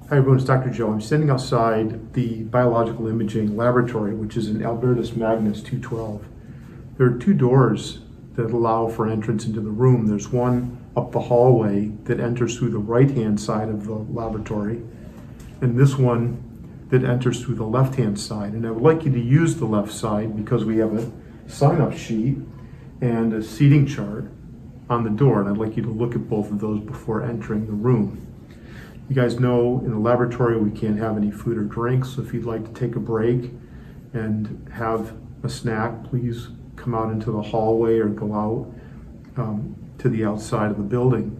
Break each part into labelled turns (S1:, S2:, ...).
S1: Hi everyone, it's Dr. Joe. I'm standing outside the biological imaging laboratory, which is in Albertus Magnus 212. There are two doors that allow for entrance into the room. There's one up the hallway that enters through the right-hand side of the laboratory, and this one that enters through the left-hand side. And I would like you to use the left side because we have a sign-up sheet and a seating chart on the door, and I'd like you to look at both of those before entering the room. You guys know in the laboratory we can't have any food or drinks, so if you'd like to take a break and have a snack, please come out into the hallway or go out to the outside of the building.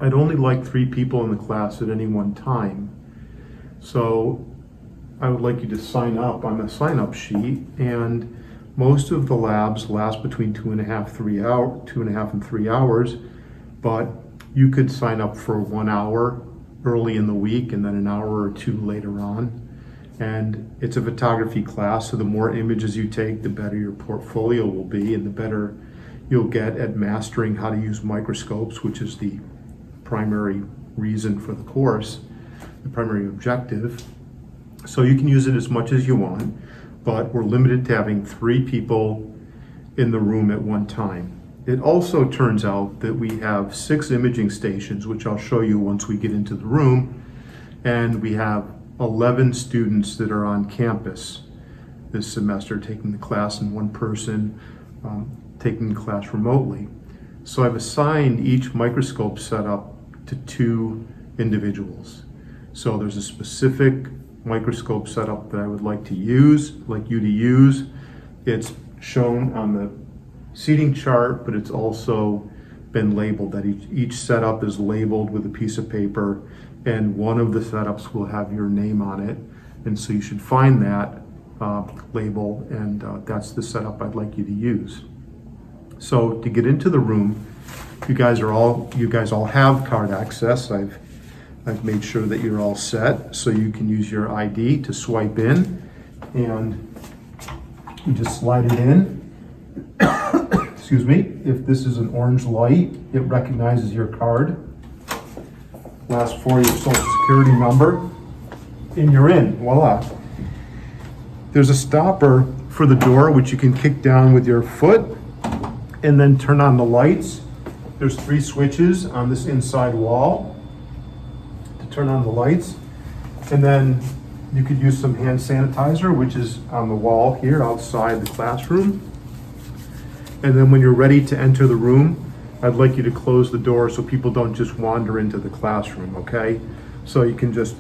S1: I'd only like 3 people in the class at any one time, so I would like you to sign up on the sign-up sheet, and most of the labs last between 2.5 and 3 hours, but you could sign up for 1 hour early in the week and then an hour or 2 later on. And it's a photography class, so the more images you take, the better your portfolio will be and the better you'll get at mastering how to use microscopes, which is the primary reason for the course, the primary objective. So you can use it as much as you want, but we're limited to having 3 people in the room at one time. It also turns out that we have 6 imaging stations, which I'll show you once we get into the room, and we have 11 students that are on campus this semester taking the class, and 1 person taking the class remotely. So I've assigned each microscope setup to 2 individuals. So there's a specific microscope setup that I would like you to use. It's shown on the seating chart, but it's also been labeled, that each setup is labeled with a piece of paper, and one of the setups will have your name on it. And so you should find that label, and that's the setup I'd like you to use. So to get into the room, you guys all have card access. I've made sure that you're all set, so you can use your ID to swipe in, and you just slide it in. Excuse me. If this is an orange light, it recognizes your card. Last 4 your social security number, and you're in. Voila. There's a stopper for the door, which you can kick down with your foot and then turn on the lights. There's 3 switches on this inside wall to turn on the lights. And then you could use some hand sanitizer, which is on the wall here outside the classroom. And then when you're ready to enter the room, I'd like you to close the door so people don't just wander into the classroom, okay? So you can just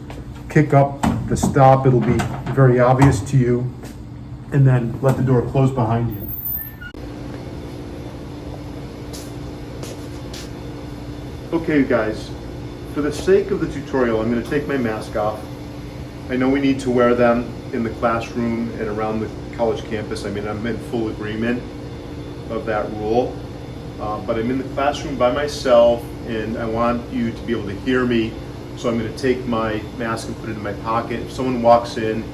S1: kick up the stop, it'll be very obvious to you, and then let the door close behind you. Okay, guys, for the sake of the tutorial, I'm going to take my mask off. I know we need to wear them in the classroom and around the college campus. I mean, I'm in full agreement of that rule, but I'm in the classroom by myself, and I want you to be able to hear me, so I'm going to take my mask and put it in my pocket. If someone walks in,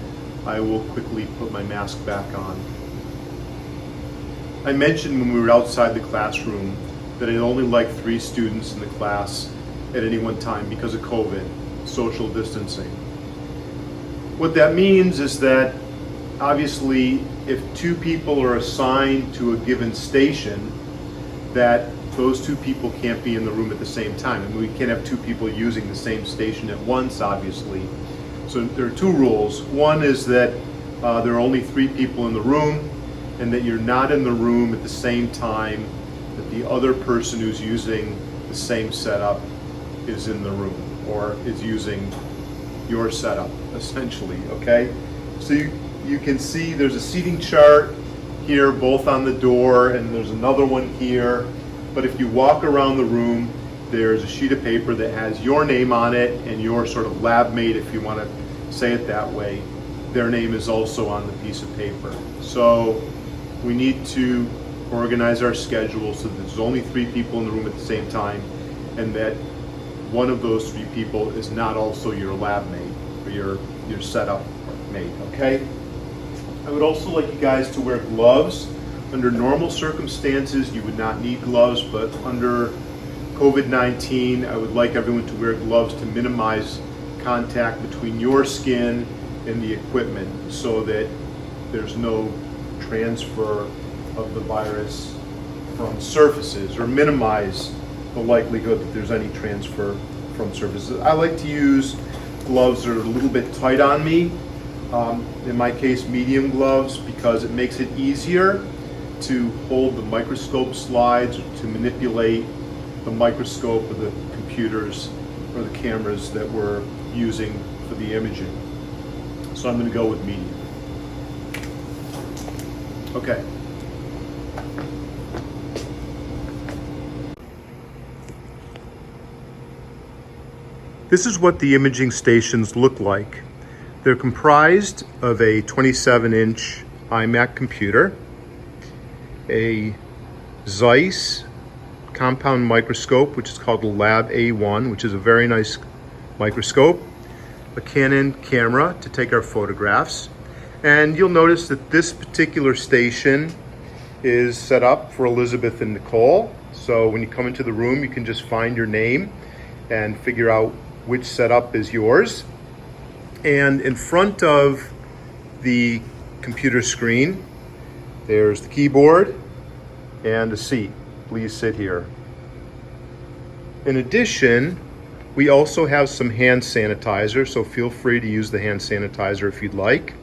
S1: I will quickly put my mask back on. I mentioned when we were outside the classroom that I'd only like 3 students in the class at any one time because of COVID, social distancing. What that means is that obviously if 2 people are assigned to a given station, that those 2 people can't be in the room at the same time. I mean, we can't have 2 people using the same station at once, obviously. So there are 2 rules. One is that there are only 3 people in the room, and that you're not in the room at the same time that the other person who's using the same setup is in the room, or is using your setup, essentially, okay? So you can see there's a seating chart here, both on the door, and there's another one here. But if you walk around the room, there's a sheet of paper that has your name on it and your sort of lab mate, if you want to say it that way. Their name is also on the piece of paper. So we need to organize our schedule so that there's only 3 people in the room at the same time, and that one of those 3 people is not also your lab mate or your setup mate, okay? I would also like you guys to wear gloves. Under normal circumstances, you would not need gloves, but under COVID-19, I would like everyone to wear gloves to minimize contact between your skin and the equipment so that there's no transfer of the virus from surfaces, or minimize the likelihood that there's any transfer from surfaces. I like to use gloves that are a little bit tight on me. In my case, medium gloves, because it makes it easier to hold the microscope slides, or to manipulate the microscope or the computers or the cameras that we're using for the imaging. So I'm going to go with medium. Okay. This is what the imaging stations look like. They're comprised of a 27-inch iMac computer, a Zeiss compound microscope, which is called the Lab A1, which is a very nice microscope, a Canon camera to take our photographs, and you'll notice that this particular station is set up for Elizabeth and Nicole. So when you come into the room, you can just find your name and figure out which setup is yours. And in front of the computer screen, there's the keyboard and a seat. Please sit here. In addition, we also have some hand sanitizer, so feel free to use the hand sanitizer if you'd like.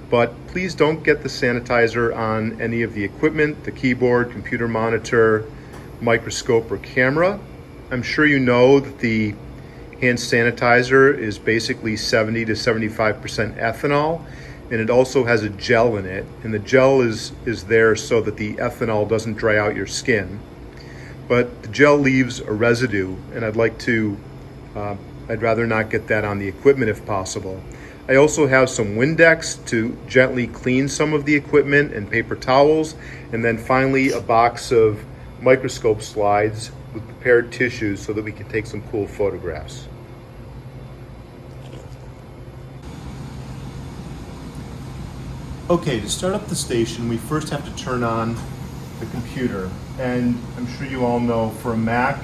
S1: But please don't get the sanitizer on any of the equipment, the keyboard, computer monitor, microscope, or camera. I'm sure you know that the hand sanitizer is basically 70 to 75% ethanol, and it also has a gel in it, and the gel is there so that the ethanol doesn't dry out your skin. But the gel leaves a residue, and I'd rather not get that on the equipment if possible. I also have some Windex to gently clean some of the equipment, and paper towels, and then finally a box of microscope slides with prepared tissues so that we can take some cool photographs. Okay, to start up the station, we first have to turn on the computer. And I'm sure you all know, for a Mac,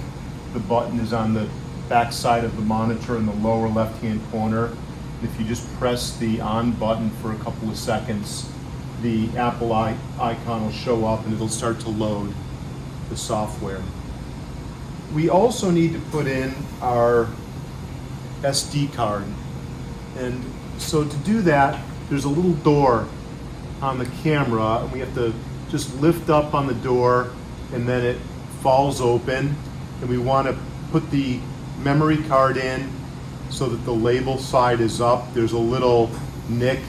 S1: the button is on the back side of the monitor in the lower left-hand corner. If you just press the on button for a couple of seconds, the Apple icon will show up and it'll start to load the software. We also need to put in our SD card. And so to do that, there's a little door on the camera, and we have to just lift up on the door, and then it falls open, and we want to put the memory card in so that the label side is up. There's a little nick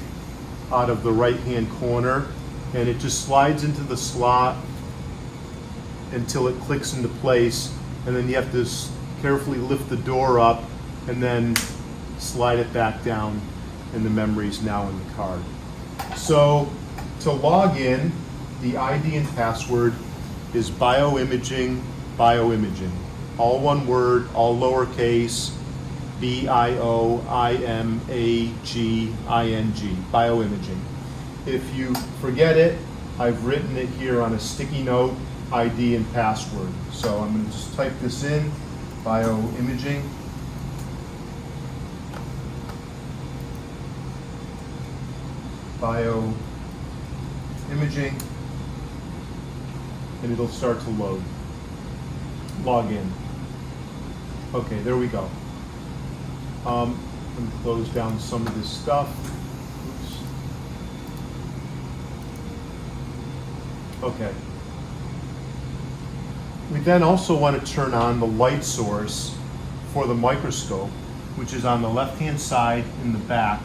S1: out of the right-hand corner, and it just slides into the slot until it clicks into place, and then you have to carefully lift the door up and then slide it back down, and the memory is now in the card. So to log in, the ID and password is bioimaging, bioimaging. All one word, all lowercase, B-I-O-I-M-A-G-I-N-G, bioimaging. If you forget it, I've written it here on a sticky note, ID and password. So I'm going to just type this in, bioimaging. Bioimaging, and it'll start to load. Log in. Okay, there we go. I'm going to close down some of this stuff. Oops. Okay. We then also want to turn on the light source for the microscope, which is on the left-hand side in the back.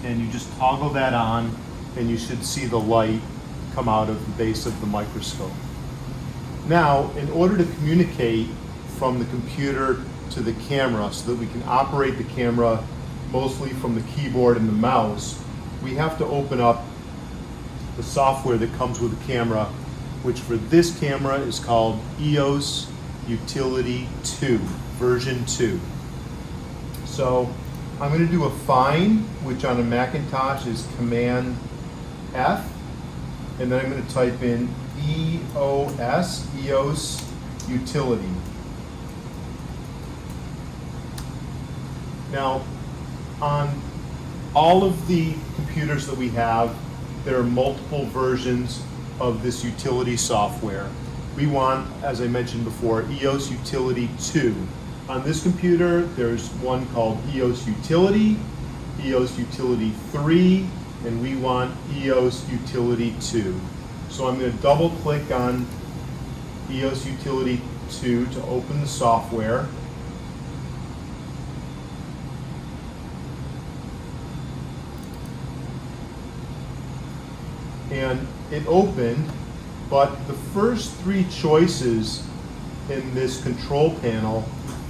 S1: And you just toggle that on, and you should see the light come out of the base of the microscope. Now, in order to communicate from the computer to the camera so that we can operate the camera mostly from the keyboard and the mouse, we have to open up the software that comes with the camera, which for this camera is called EOS Utility 2, version 2. So I'm going to do a find, which on a Macintosh is Command F, and then I'm going to type in EOS Utility. Now, on all of the computers that we have, there are multiple versions of this utility software. We want, as I mentioned before, EOS Utility 2. On this computer, there's one called EOS Utility, EOS Utility 3, and we want EOS Utility 2. So I'm going to double click on EOS Utility 2 to open the software. And it opened, but the first three choices in this control panel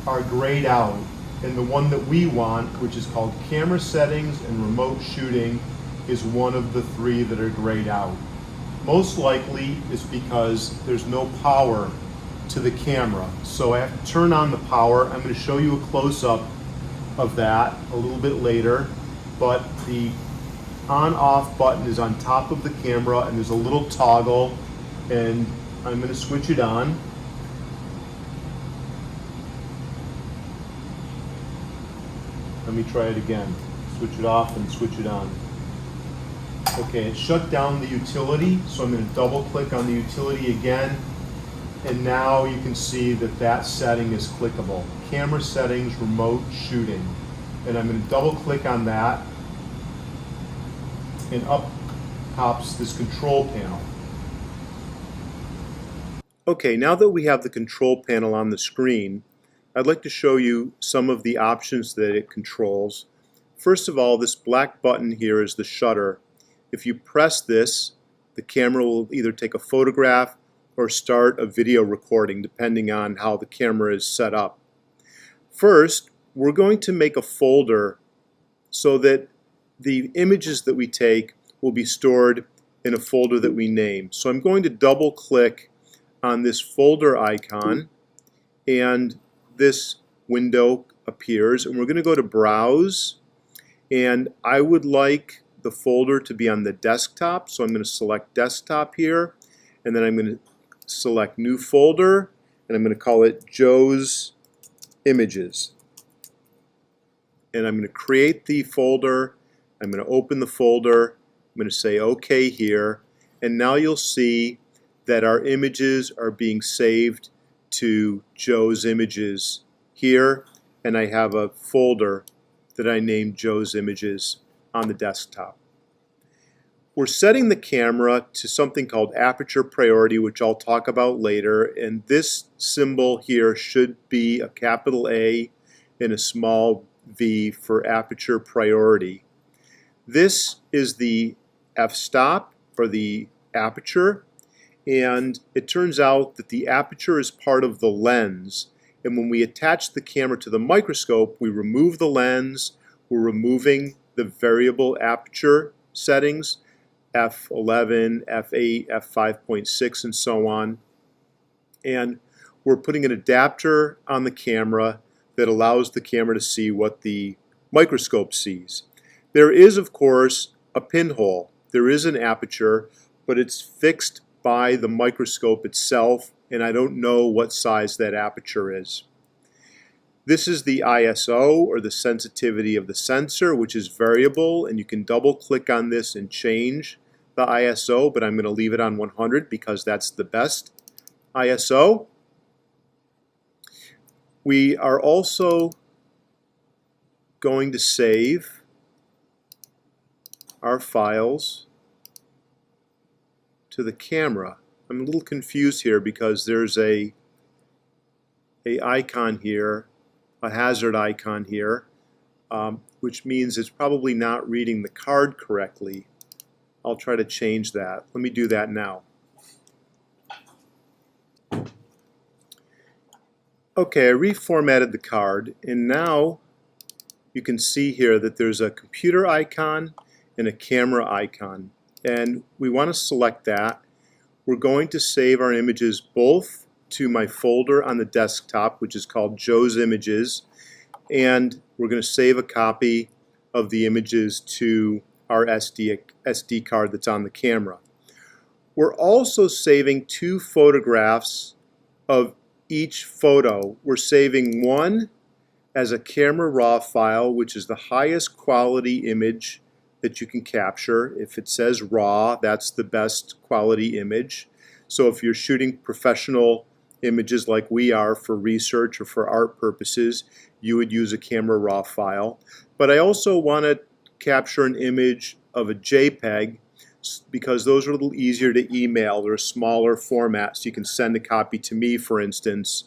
S1: are grayed out. And the one that we want, which is called camera settings and remote shooting, is one of the three that are grayed out. Most likely it's because there's no power to the camera. So I have to turn on the power. I'm going to show you a close-up of that a little bit later, but the on-off button is on top of the camera and there's a little toggle, and I'm going to switch it on. Let me try it again. Switch it off and switch it on. Okay, it shut down the utility, so I'm going to double click on the utility again, and now you can see that that setting is clickable. Camera settings, remote shooting. And I'm going to double click on that, and up pops this control panel. Okay, now that we have the control panel on the screen, I'd like to show you some of the options that it controls. First of all, this black button here is the shutter. If you press this, the camera will either take a photograph or start a video recording, depending on how the camera is set up. First, we're going to make a folder so that the images that we take will be stored in a folder that we name. So I'm going to double click on this folder icon, and this window appears, and we're going to go to Browse, and I would like the folder to be on the desktop, so I'm going to select Desktop here, and then I'm going to select New Folder, and I'm going to call it Joe's Images. And I'm going to create the folder, I'm going to open the folder, I'm going to say OK here, and now you'll see that our images are being saved to Joe's Images here, and I have a folder that I named Joe's Images on the desktop. We're setting the camera to something called aperture priority, which I'll talk about later, and this symbol here should be a capital A and a small v for aperture priority. This is the f-stop, or the aperture, and it turns out that the aperture is part of the lens, and when we attach the camera to the microscope, we remove the lens, we're removing the variable aperture settings, f11, f8, f5.6, and so on, and we're putting an adapter on the camera that allows the camera to see what the microscope sees. There is, of course, a pinhole. There is an aperture, but it's fixed by the microscope itself, and I don't know what size that aperture is. This is the ISO, or the sensitivity of the sensor, which is variable, and you can double click on this and change the ISO, but I'm going to leave it on 100 because that's the best ISO. We are also going to save our files to the camera. I'm a little confused here because there's a icon here, a hazard icon here, which means it's probably not reading the card correctly. I'll try to change that. Let me do that now. Okay, I reformatted the card, and now you can see here that there's a computer icon and a camera icon, and we want to select that. We're going to save our images both to my folder on the desktop, which is called Joe's Images, and we're going to save a copy of the images to our SD card that's on the camera. We're also saving 2 photographs of each photo. We're saving one
S2: as a camera raw file, which is the highest quality image that you can capture. If it says raw, that's the best quality image. So if you're shooting professional images like we are for research or for art purposes, you would use a camera raw file. But I also want to capture an image of a JPEG because those are a little easier to email. They're a smaller format, so you can send a copy to me, for instance,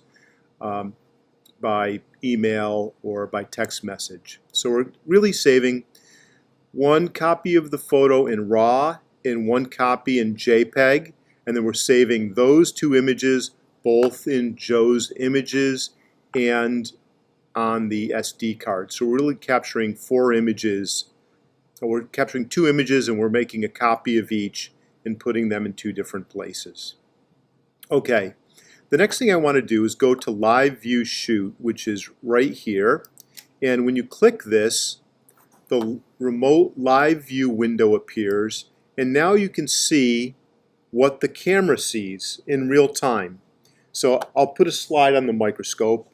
S2: by email or by text message. So we're really saving one copy of the photo in RAW and one copy in JPEG, and then we're saving those two images both in Joe's images and on the SD card. So we're really capturing four images. We're capturing two images and we're making a copy of each and putting them in two different places. Okay, the next thing I want to do is go to Live View Shoot, which is right here. And when you click this, the remote live view window appears, and now you can see what the camera sees in real time. So I'll put a slide on the microscope.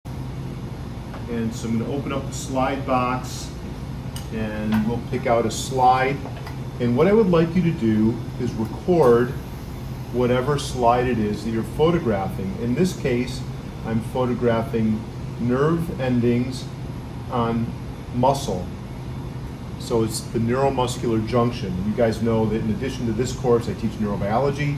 S2: And so I'm going to open up the slide box and we'll pick out a slide. And what I would like you to do is record whatever slide it is that you're photographing. In this case, I'm photographing nerve endings on muscle. So it's the neuromuscular junction. You guys know that in addition to this course, I teach neurobiology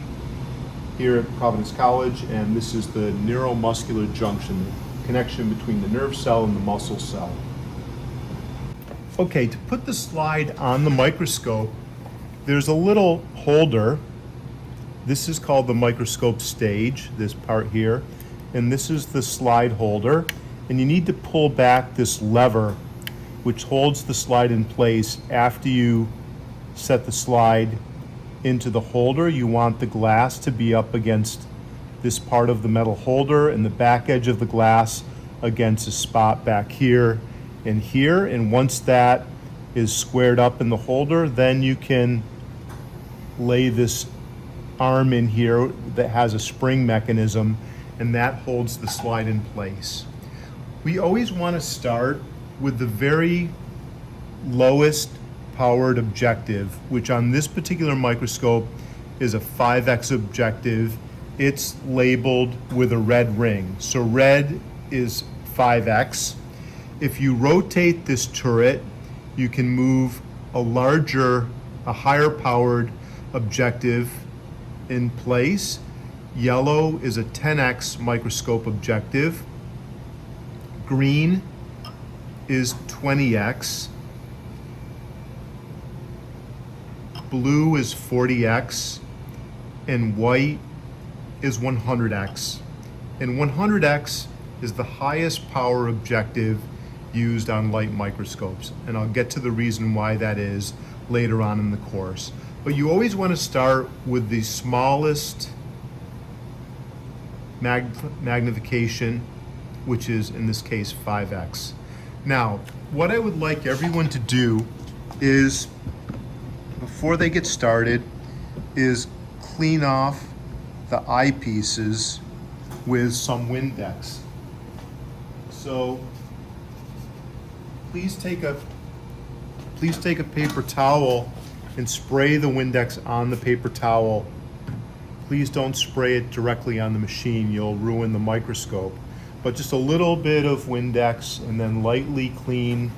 S2: here at Providence College, and this is the neuromuscular junction, the connection between the nerve cell and the muscle cell. Okay, to put the slide on the microscope, there's a little holder. This is called the microscope stage, this part here, and this is the slide holder. And you need to pull back this lever which holds the slide in place after you set the slide into the holder. You want the glass to be up against this part of the metal holder and the back edge of the glass against a spot back here and here. And once that is squared up in the holder, then you can lay this arm in here that has a spring mechanism, and that holds the slide in place. We always want to start with the very lowest powered objective, which on this particular microscope is a 5x objective. It's labeled with a red ring. So red is 5x. If you rotate this turret, you can move a higher powered objective in place. Yellow is a 10x microscope objective. Green is 20x. Blue is 40x. And white is 100x. And 100x is the highest power objective used on light microscopes. And I'll get to the reason why that is later on in the course. But you always want to start with the smallest magnification, which is in this case 5x. Now, what I would like everyone to do is, before they get started, is clean off the eyepieces with some Windex. So please take a paper towel and spray the Windex on the paper towel. Please don't spray it directly on the machine. You'll ruin the microscope. But just a little bit of Windex, and then lightly clean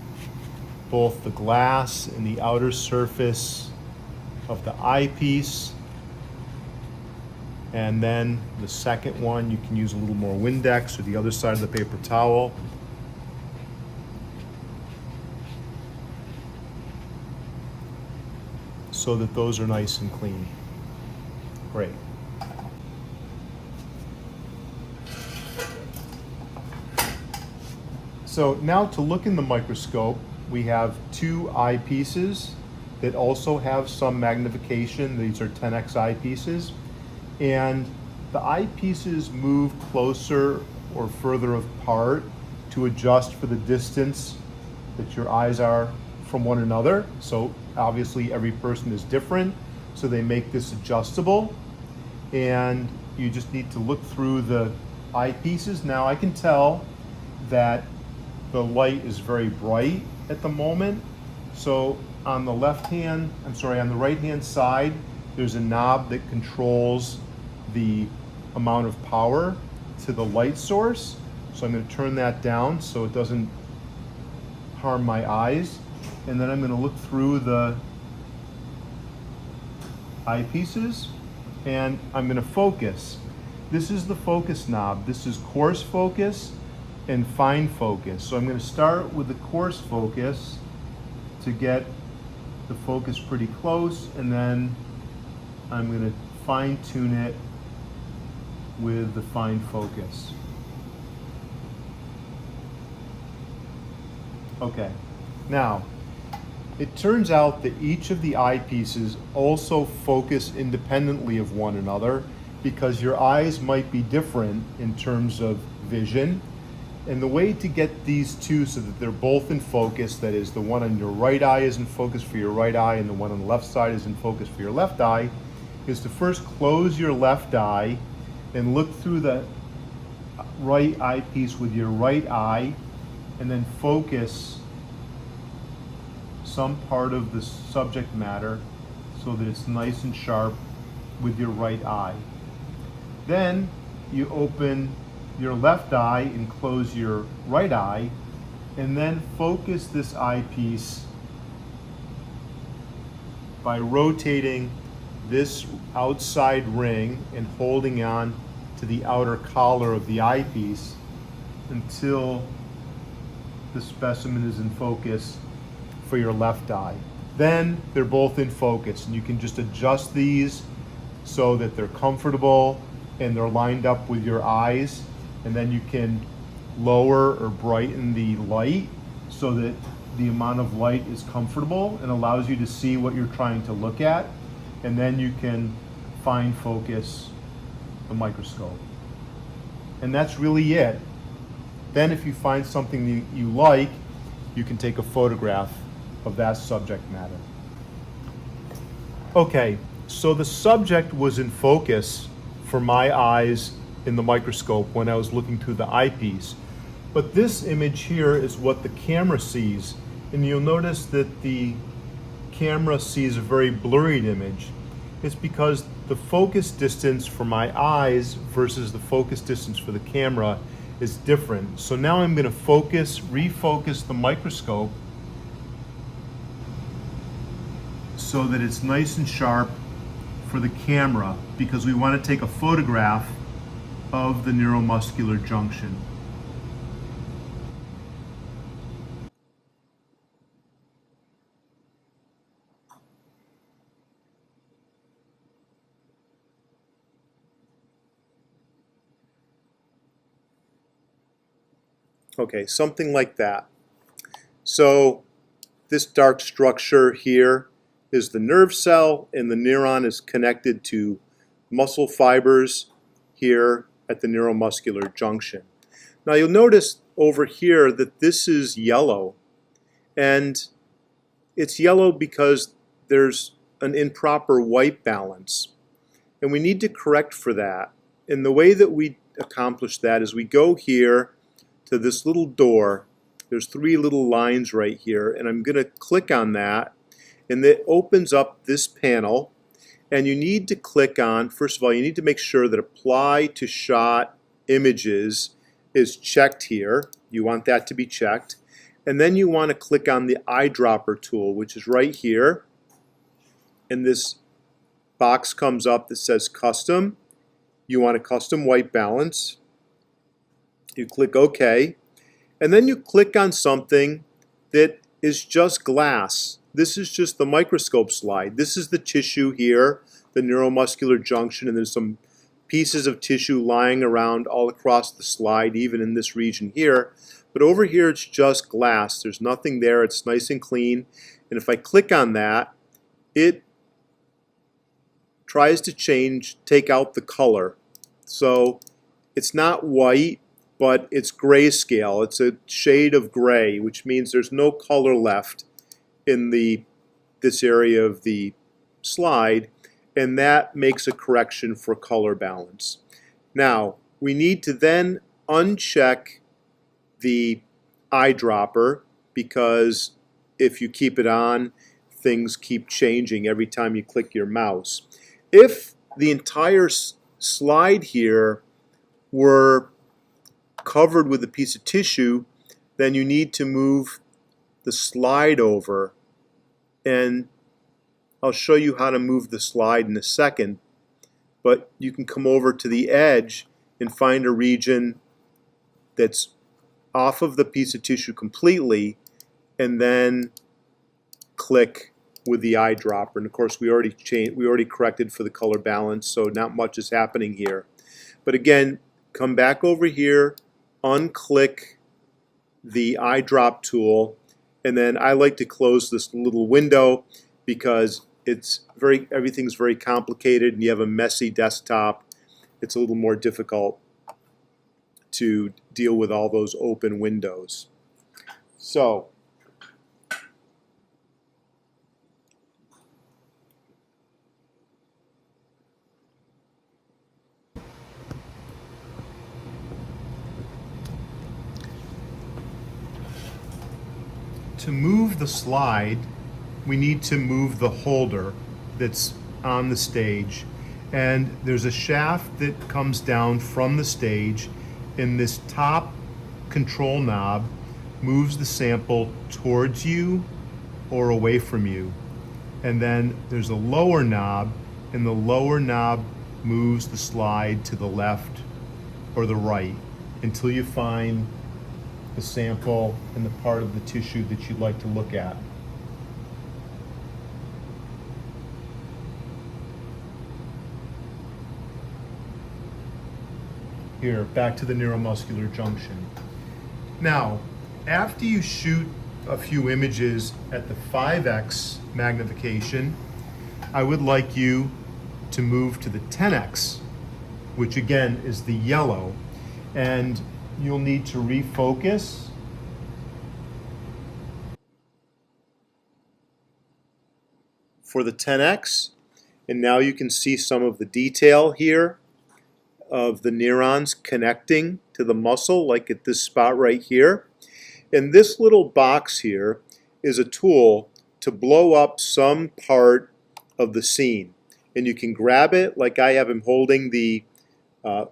S2: both the glass and the outer surface of the eyepiece. And then the second one, you can use a little more Windex or the other side of the paper towel. So that those are nice and clean. Great. So now to look in the microscope, we have two eyepieces that also have some magnification. These are 10x eyepieces. And the eyepieces move closer or further apart to adjust for the distance that your eyes are from one another. So obviously every person is different, so they make this adjustable. And you just need to look through the eyepieces. Now I can tell that the light is very bright at the moment. So on the on the right hand side, there's a knob that controls the amount of power to the light source. So I'm going to turn that down so it doesn't harm my eyes. And then I'm going to look through the eyepieces and I'm going to focus. This is the focus knob. This is coarse focus and fine focus. So I'm going to start with the coarse focus to get the focus pretty close, and then I'm going to fine tune it with the fine focus. Okay, now it turns out that each of the eyepieces also focus independently of one another because your eyes might be different in terms of vision. And the way to get these two so that they're both in focus, that is, the one on your right eye is in focus for your right eye and the one on the left side is in focus for your left eye, is to first close your left eye and look through the right eyepiece with your right eye and then focus some part of the subject matter so that it's nice and sharp with your right eye. Then you open your left eye and close your right eye, and then focus this eyepiece by rotating this outside ring and holding on to the outer collar of the eyepiece until the specimen is in focus for your left eye. Then they're both in focus, and you can just adjust these so that they're comfortable and they're lined up with your eyes. And then you can lower or brighten the light so that the amount of light is comfortable and allows you to see what you're trying to look at. And then you can fine focus the microscope. And that's really it. Then if you find something that you like, you can take a photograph of that subject matter. Okay, so the subject was in focus for my eyes in the microscope when I was looking through the eyepiece. But this image here is what the camera sees. And you'll notice that the camera sees a very blurred image. It's because the focus distance for my eyes versus the focus distance for the camera is different. So now I'm going to refocus the microscope so that it's nice and sharp for the camera, because we want to take a photograph of the neuromuscular junction. Okay, something like that. So this dark structure here is the nerve cell, and the neuron is connected to muscle fibers here at the neuromuscular junction. Now you'll notice over here that this is yellow, and it's yellow because there's an improper white balance, and we need to correct for that. And the way that we accomplish that is we go here to this little door. There's three little lines right here, and I'm going to click on that, and it opens up this panel. And you need to click on, first of all, you need to make sure that Apply to Shot Images is checked here. You want that to be checked. And then you want to click on the eyedropper tool, which is right here. And this box comes up that says Custom. You want a custom white balance. You click OK. And then you click on something that is just glass. This is just the microscope slide. This is the tissue here, the neuromuscular junction, and there's some pieces of tissue lying around all across the slide, even in this region here. But over here it's just glass. There's nothing there. It's nice and clean. And if I click on that, it tries to take out the color. So it's not white, but it's grayscale. It's a shade of gray, which means there's no color left in this area of the slide, and that makes a correction for color balance. Now, we need to then uncheck the eyedropper, because if you keep it on, things keep changing every time you click your mouse. If the entire slide here were covered with a piece of tissue, then you need to move the slide over, and I'll show you how to move the slide in a second, but you can come over to the edge and find a region that's off of the piece of tissue completely, and then click with the eyedropper. And of course we already corrected for the color balance, so not much is happening here. But again, come back over here, unclick the eyedrop tool, and then I like to close this little window because everything's very complicated and you have a messy desktop. It's a little more difficult to deal with all those open windows. So to move the slide, we need to move the holder that's on the stage, and there's a shaft that comes down from the stage, and this top control knob moves the sample towards you or away from you. And then there's a lower knob, and the lower knob moves the slide to the left or the right until you find the sample and the part of the tissue that you'd like to look at. Here, back to the neuromuscular junction. Now, after you shoot a few images at the 5x magnification, I would like you to move to the 10x, which again is the yellow, and you'll need to refocus for the 10x, and now you can see some of the detail here of the neurons connecting to the muscle, like at this spot right here. And this little box here is a tool to blow up some part of the scene, and you can grab it like I have him holding the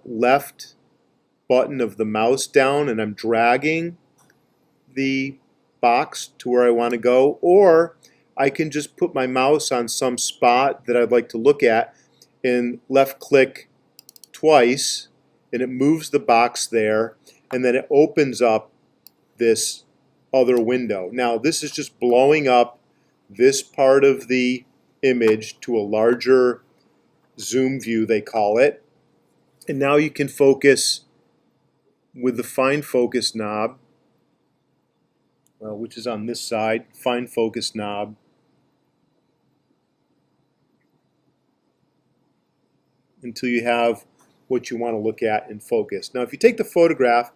S2: left button of the mouse down, and I'm dragging the box to where I want to go, or I can just put my mouse on some spot that I'd like to look at and left click twice, and it moves the box there, and then it opens up this other window. Now this is just blowing up this part of the image to a larger zoom view, they call it, and now you can focus with the fine focus knob, which is on this side, fine focus knob, until you have what you want to look at in focus. Now if you take the photograph,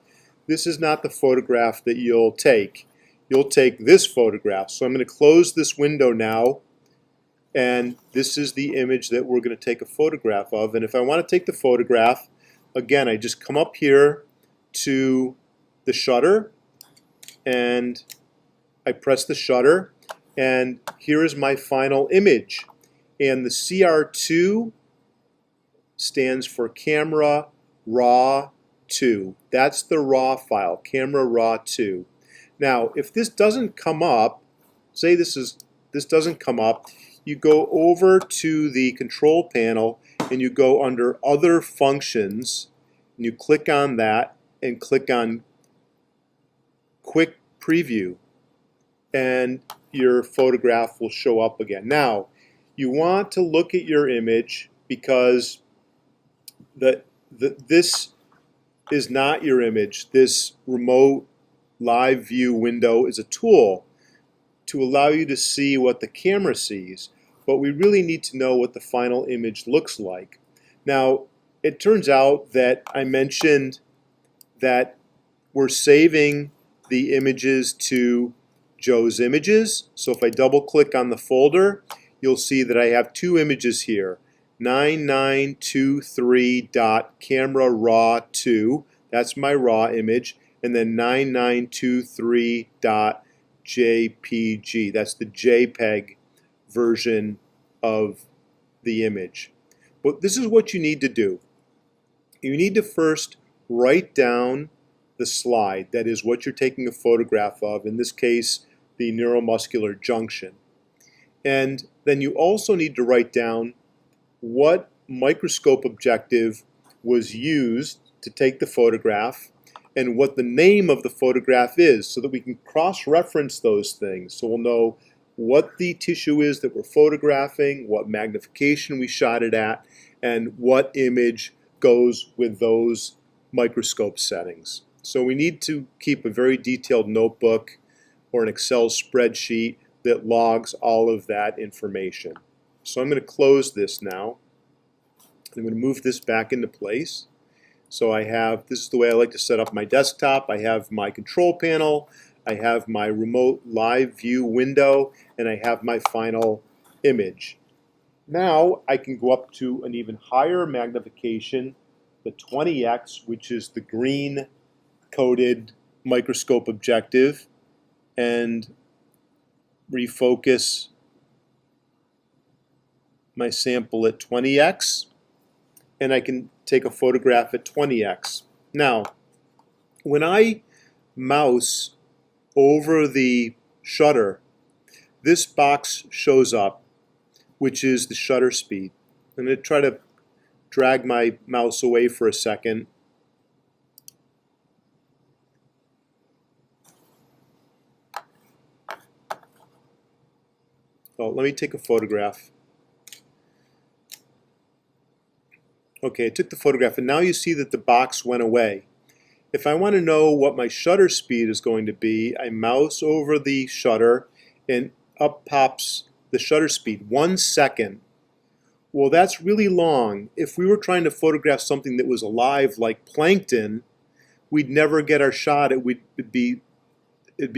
S2: this is not the photograph that you'll take. You'll take this photograph. So I'm going to close this window now, and this is the image that we're going to take a photograph of. And if I want to take the photograph, again, I just come up here to the shutter, and I press the shutter, and here is my final image. And the CR2 stands for Camera Raw 2. That's the raw file, Camera Raw 2. Now, if this doesn't come up, say this doesn't come up, you go over to the control panel and you go under Other Functions, and you click on that and click on Quick Preview, and your photograph will show up again. Now, you want to look at your image because this is not your image. This remote live view window is a tool to allow you to see what the camera sees, but we really need to know what the final image looks like. Now, it turns out that I mentioned that we're saving the images to Joe's Images. So if I double click on the folder, you'll see that I have two images here, 9923.camera raw 2. That's my raw image. and then 9923.jpg. That's the JPEG version of the image. But this is what you need to do. You need to first write down the slide, that is what you're taking a photograph of, in this case the neuromuscular junction. And then you also need to write down what microscope objective was used to take the photograph and what the name of the photograph is, so that we can cross-reference those things. So we'll know what the tissue is that we're photographing, what magnification we shot it at, and what image goes with those microscope settings. So we need to keep a very detailed notebook or an Excel spreadsheet that logs all of that information. So I'm going to close this now. I'm going to move this back into place. So I have, this is the way I like to set up my desktop. I have my control panel, I have my remote live view window, and I have my final image. Now I can go up to an even higher magnification, the 20x, which is the green coated microscope objective, and refocus my sample at 20x, and I can take a photograph at 20x. Now, when I mouse over the shutter, this box shows up, which is the shutter speed. I'm going to try to drag my mouse away for a second. Oh, let me take a photograph. Okay, I took the photograph, and now you see that the box went away. If I want to know what my shutter speed is going to be, I mouse over the shutter, and up pops the shutter speed, 1 second. Well, that's really long. If we were trying to photograph something that was alive like plankton, we'd never get our shot. It'd be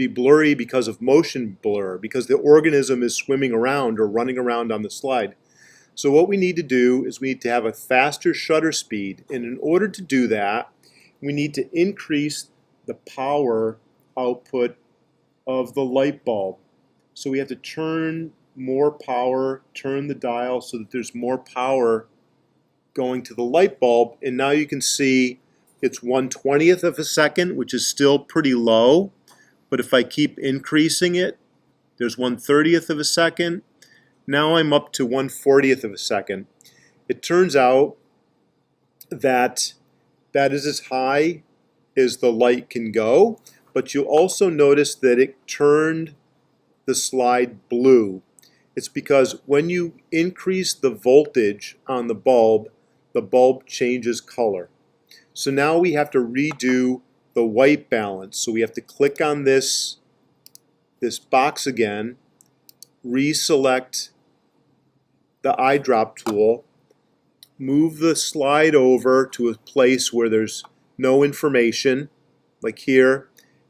S2: blurry because of motion blur, because the organism is swimming around or running around on the slide. So what we need to do is we need to have a faster shutter speed, and in order to do that, we need to increase the power output of the light bulb. So we have to turn more power, turn the dial so that there's more power going to the light bulb, and now you can see it's 1/20th of a second, which is still pretty low, but if I keep increasing it, there's 1/30th of a second. Now I'm up to 1/40th of a second. It turns out that that is as high as the light can go, but you'll also notice that it turned the slide blue. It's because when you increase the voltage on the bulb changes color. So now we have to redo the white balance. So we have to click on this box again, reselect the eyedrop tool, move the slide over to a place where there's no information, like here,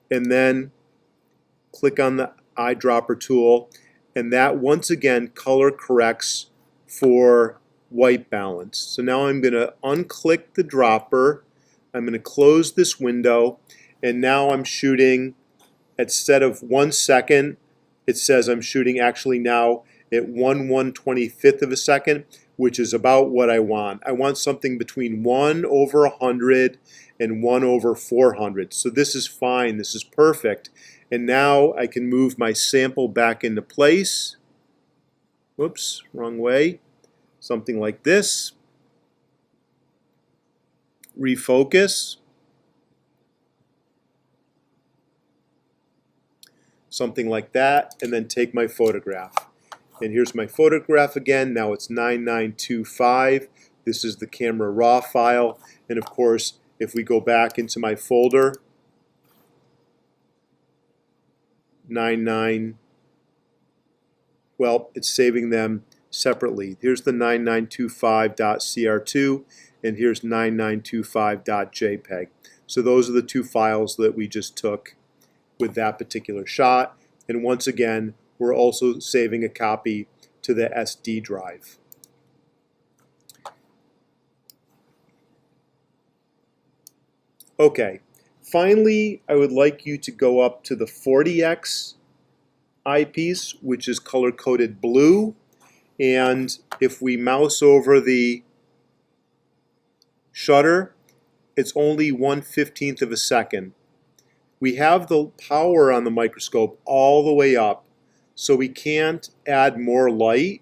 S2: and then click on the eyedropper tool, and that once again color corrects for white balance. So now I'm going to unclick the dropper, I'm going to close this window, and now I'm shooting, instead of 1 second, it says I'm shooting actually now at 1/125th of a second, which is about what I want. I want something between 1/100 and 1/400. So this is fine, this is perfect. And now I can move my sample back into place. Whoops, wrong way. Something like this. Refocus. Something like that, and then take my photograph. And here's my photograph again. Now it's 9925. This is the camera raw file. And of course, if we go back into my folder, 99, well, it's saving them separately. Here's the 9925.cr2, and here's 9925.jpg. So those are the two files that we just took with that particular shot. And once again, we're also saving a copy to the SD drive. Okay, Finally, I would like you to go up to the 40x eyepiece, which is color-coded blue. And if we mouse over the shutter, it's only 1/15 of a second. We have the power on the microscope all the way up, so we can't add more light.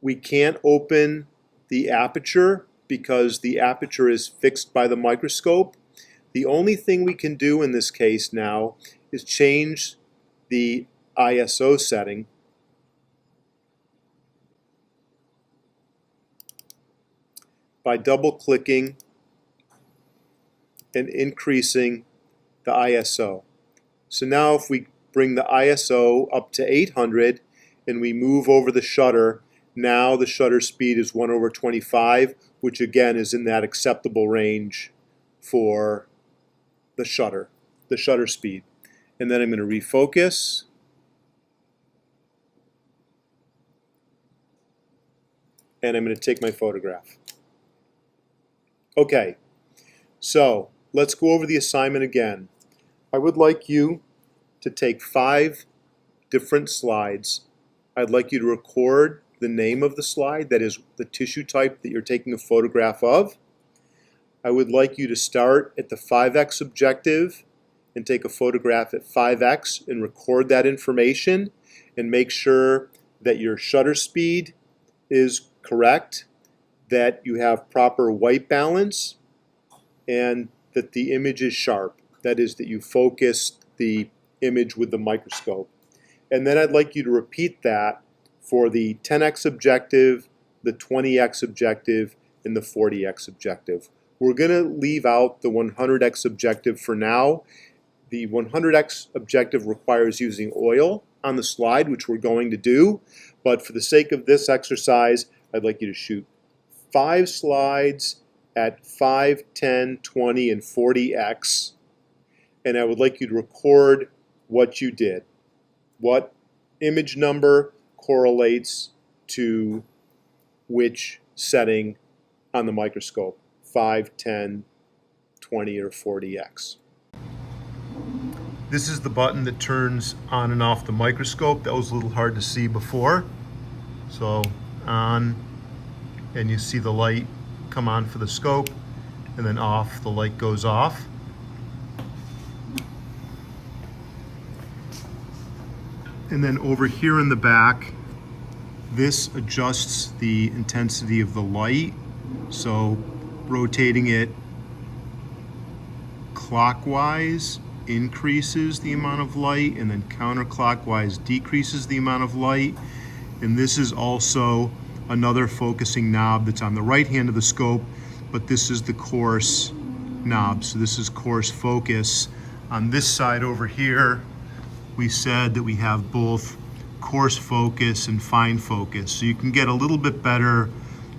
S2: We can't open the aperture because the aperture is fixed by the microscope. The only thing we can do in this case now is change the ISO setting by double-clicking and increasing the ISO. So now if we bring the ISO up to 800 and we move over the shutter, now the shutter speed is 1/25, which again is in that acceptable range for the shutter speed. And then I'm going to refocus. And I'm going to take my photograph. Okay, so let's go over the assignment again. I would like you to take 5 different slides. I'd like you to record the name of the slide, that is the tissue type that you're taking a photograph of. I would like you to start at the 5x objective and take a photograph at 5x and record that information and make sure that your shutter speed is correct, that you have proper white balance, and that the image is sharp. That is, that you focus the image with the microscope. And then I'd like you to repeat that for the 10x objective, the 20x objective, and the 40x objective. We're going to leave out the 100x objective for now. The 100x objective requires using oil on the slide, which we're going to do. But for the sake of this exercise, I'd like you to shoot 5 slides at 5, 10, 20, and 40x. And I would like you to record what you did. What image number correlates to which setting on the microscope, 5, 10, 20, or 40x. This is the button that turns on and off the microscope. That was a little hard to see before. So on, and you see the light come on for the scope, and then off, the light goes off. And then over here in the back, this adjusts the intensity of the light. So rotating it clockwise increases the amount of light, and then counterclockwise decreases the amount of light. And this is also another focusing knob that's on the right hand of the scope, but this is the coarse knob. So this is coarse focus. On this side over here, we said that we have both coarse focus and fine focus. So you can get a little bit better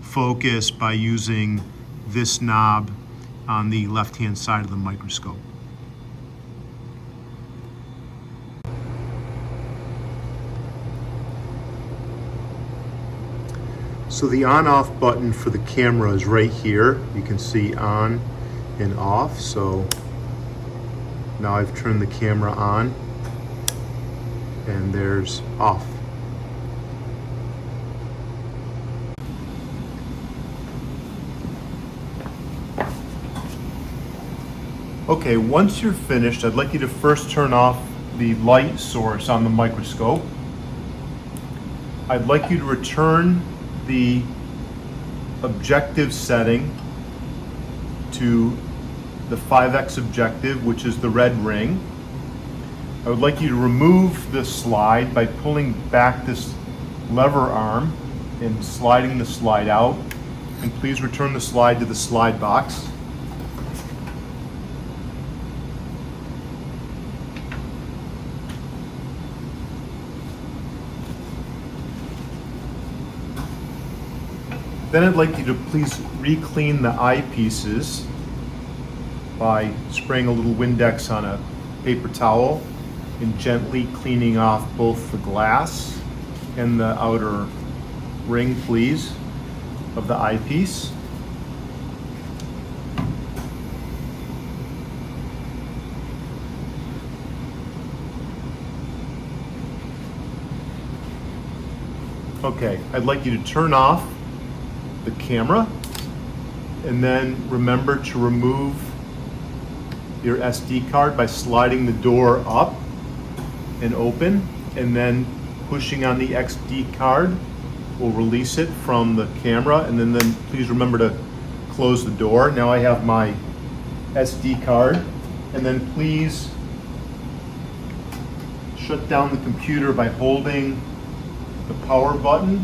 S2: focus by using this knob on the left-hand side of the microscope. So the on-off button for the camera is right here. You can see on and off. So now I've turned the camera on, and there's off. Okay, once you're finished, I'd like you to first turn off the light source on the microscope. I'd like you to return the objective setting to the 5x objective, which is the red ring. I would like you to remove the slide by pulling back this lever arm and sliding the slide out. And please return the slide to the slide box. Then I'd like you to please re-clean the eyepieces by spraying a little Windex on a paper towel and gently cleaning off both the glass and the outer ring, please, of the eyepiece. Okay, I'd like you to turn off the camera and then remember to remove your SD card by sliding the door up and open, and then pushing on the SD card will release it from the camera, and then please remember to close the door. Now I have my SD card, and then please shut down the computer by holding the power button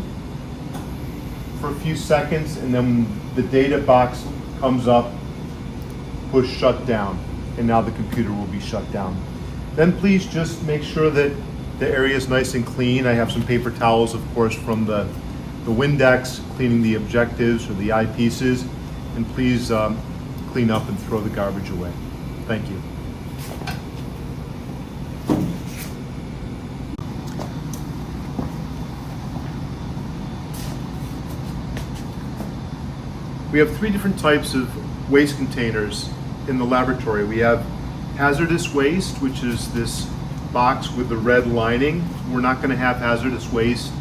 S2: for a few seconds, and then when the data box comes up, push shut down, and now the computer will be shut down. Then please just make sure that the area is nice and clean. I have some paper towels, of course, from the Windex, cleaning the objectives or the eyepieces, and please clean up and throw the garbage away. Thank you. We have 3 different types of waste containers in the laboratory. We have hazardous waste, which is this box with the red lining. We're not going to have hazardous waste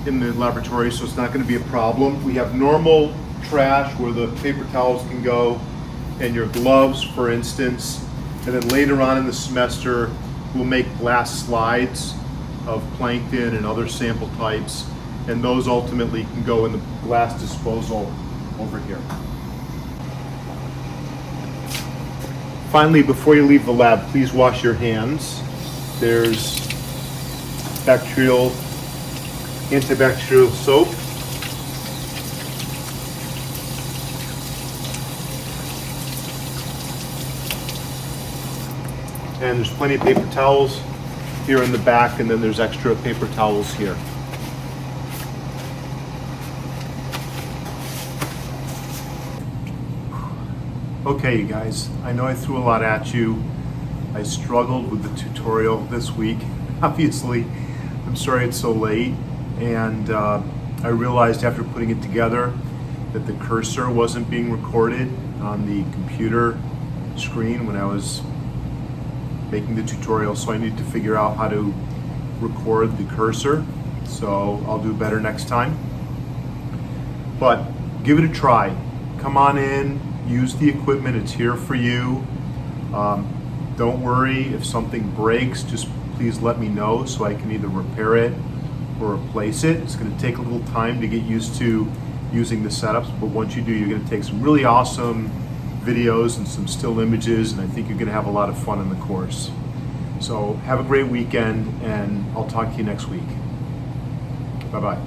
S2: in the laboratory, so it's not going to be a problem. We have normal trash where the paper towels can go, and your gloves, for instance. And then later on in the semester, we'll make glass slides of plankton and other sample types, and those ultimately can go in the glass disposal over here. Finally, before you leave the lab, please wash your hands. There's antibacterial soap. And there's plenty of paper towels here in the back, and then there's extra paper towels here. Okay, you guys, I know I threw a lot at you. I struggled with the tutorial this week. Obviously, I'm sorry it's so late, and I realized after putting it together that the cursor wasn't being recorded on the computer screen when I was making the tutorial, so I need to figure out how to record the cursor. So I'll do better next time. But give it a try. Come on in, use the equipment, it's here for you. Don't worry if something breaks, just please let me know so I can either repair it or replace it. It's going to take a little time to get used to using the setups, but once you do, you're going to take some really awesome videos and some still images, and I think you're going to have a lot of fun in the course. So have a great weekend, and I'll talk to you next week. Bye-bye.